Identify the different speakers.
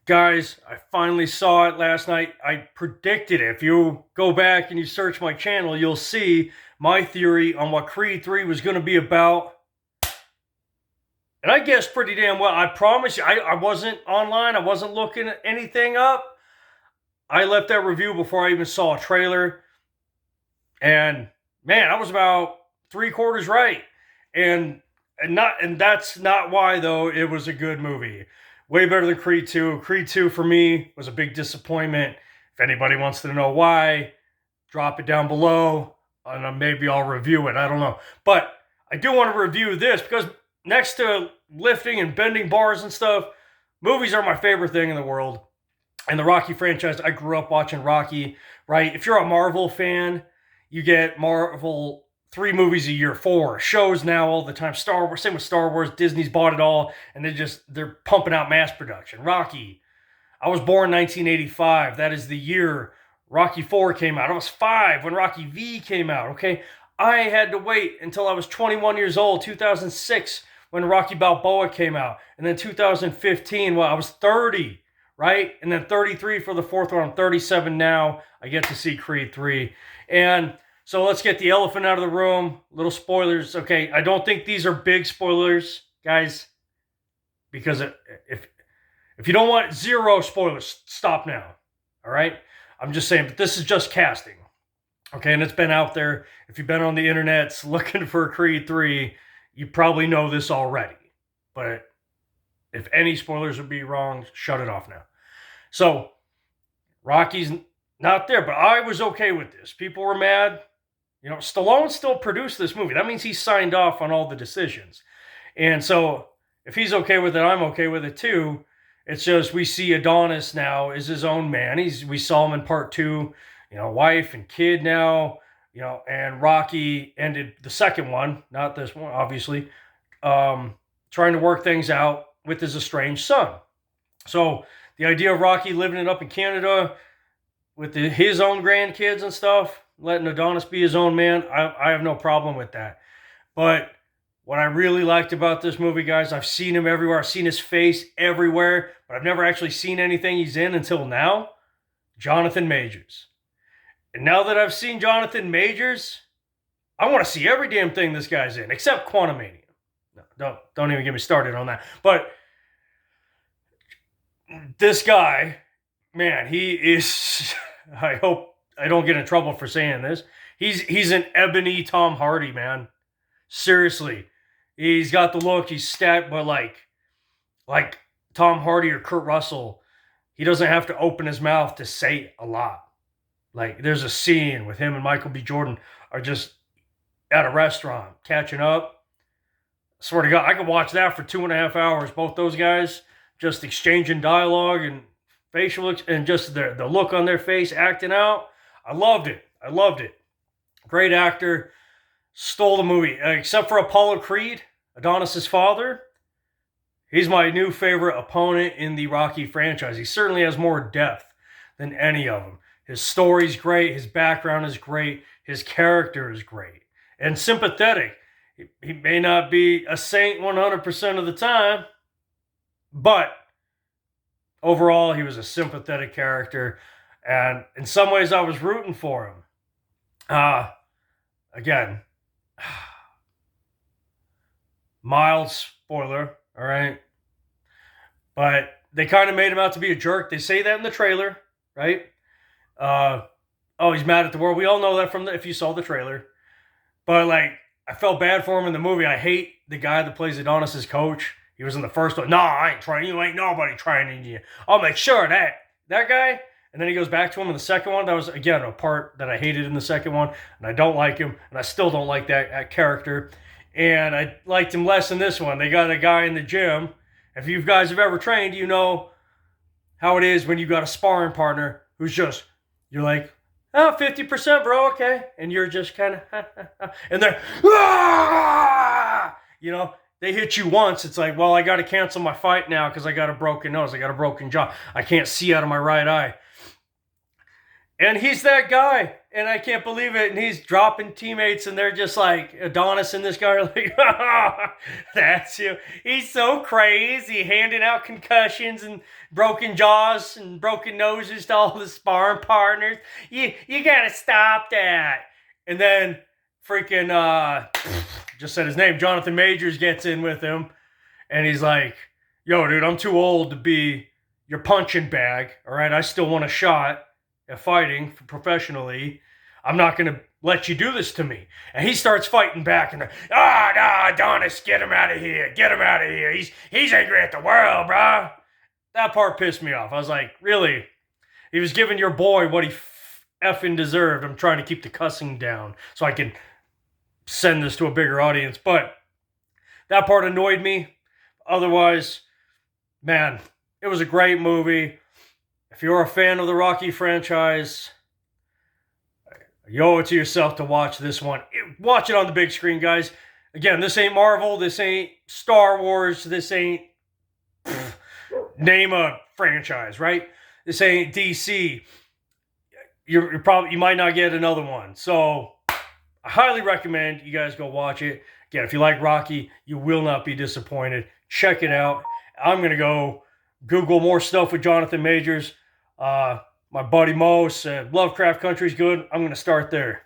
Speaker 1: Guys, I finally saw it last night. I predicted it. If you go back and you search my channel, you'll see my theory on what Creed 3 was going to be about. And I guessed pretty damn well. I promise you, I wasn't online. I wasn't looking anything up. I left that review before I even saw a trailer. And man, I was about 3/4 right. And that's not why though it was a good movie. Way better than Creed 2. Creed 2 for me was a big disappointment. If anybody wants to know why, drop it down below and maybe I'll review it. I don't know. But I do want to review this because next to lifting and bending bars and stuff, movies are my favorite thing in the world. And the Rocky franchise, I grew up watching Rocky, right? If you're a Marvel fan, you get Marvel 3 movies a year, 4 shows now all the time. Star Wars, same with Star Wars. Disney's bought it all, and they're pumping out mass production. Rocky, I was born 1985. That is the year Rocky 4 came out. I was 5 when Rocky V came out. Okay, I had to wait until I was 21 years old, 2006, when Rocky Balboa came out, and then 2015. Well, I was 30. Right? And then 33 for the fourth one. I'm 37 now. I get to see Creed 3. And so let's get the elephant out of the room. Little spoilers. Okay, I don't think these are big spoilers, guys, because if you don't want zero spoilers, stop now. All right? I'm just saying, but this is just casting. Okay, and it's been out there. If you've been on the internet looking for Creed 3, you probably know this already. But if any spoilers would be wrong, shut it off now. So, Rocky's not there, but I was okay with this. People were mad. You know, Stallone still produced this movie. That means he signed off on all the decisions. And so, if he's okay with it, I'm okay with it too. It's just we see Adonis now as his own man. We saw him in part 2, you know, wife and kid now, you know, and Rocky ended the second one, not this one, obviously, trying to work things out with his estranged son. So, the idea of Rocky living it up in Canada with his own grandkids and stuff, letting Adonis be his own man, I have no problem with that. But what I really liked about this movie, guys, I've seen him everywhere. I've seen his face everywhere, but I've never actually seen anything he's in until now. Jonathan Majors. And now that I've seen Jonathan Majors, I want to see every damn thing this guy's in, except Quantumania. No, don't even get me started on that. But this guy, man, he is. I hope I don't get in trouble for saying this. He's an ebony Tom Hardy, man. Seriously, he's got the look. He's stacked, but like Tom Hardy or Kurt Russell, he doesn't have to open his mouth to say a lot. Like there's a scene with him and Michael B. Jordan are just at a restaurant catching up. I swear to God, I could watch that for 2.5 hours. Both those guys just exchanging dialogue and facial and just the look on their face acting out. I loved it. I loved it. Great actor. Stole the movie. Except for Apollo Creed, Adonis's father. He's my new favorite opponent in the Rocky franchise. He certainly has more depth than any of them. His story's great. His background is great. His character is great. And sympathetic. He may not be a saint 100% of the time, but overall, he was a sympathetic character. And in some ways, I was rooting for him. Again, mild spoiler, all right? But they kind of made him out to be a jerk. They say that in the trailer, right? Oh, he's mad at the world. We all know that if you saw the trailer. But, like, I felt bad for him in the movie. I hate the guy that plays Adonis's coach. He was in the first one. No, I ain't training you. Ain't nobody training you. I'll make sure that guy. And then he goes back to him in the second one. That was, again, a part that I hated in the second one. And I don't like him. And I still don't like that character. And I liked him less in this one. They got a guy in the gym. If you guys have ever trained, you know how it is when you got a sparring partner who's just, you're like, oh, 50%, bro, okay. And you're just kind of, and they're, ah! You know, they hit you once. It's like, well, I got to cancel my fight now because I got a broken nose. I got a broken jaw. I can't see out of my right eye. And he's that guy. and I can't believe it. And he's dropping teammates, and they're just like, Adonis and this guy are like, that's you. He's so crazy, handing out concussions and broken jaws and broken noses to all the sparring partners. You gotta stop that. And then freaking just said his name, Jonathan Majors gets in with him, and he's like, yo, dude, I'm too old to be your punching bag. All right, I still want a shot at fighting professionally. I'm not going to let you do this to me. And he starts fighting back, and Adonis, get him out of here. Get him out of here. He's angry at the world, bro. That part pissed me off. I was like, really? He was giving your boy what he effing deserved. I'm trying to keep the cussing down so I can send this to a bigger audience. But that part annoyed me. Otherwise, man, it was a great movie. If you're a fan of the Rocky franchise, you owe it to yourself to watch this one. Watch it on the big screen, guys. Again, this ain't Marvel. This ain't Star Wars. This ain't name a franchise, right? This ain't DC. You might not get another one. So I highly recommend you guys go watch it. Again, if you like Rocky, you will not be disappointed. Check it out. I'm going to go Google more stuff with Jonathan Majors. My buddy Mo said Lovecraft Country's good. I'm going to start there.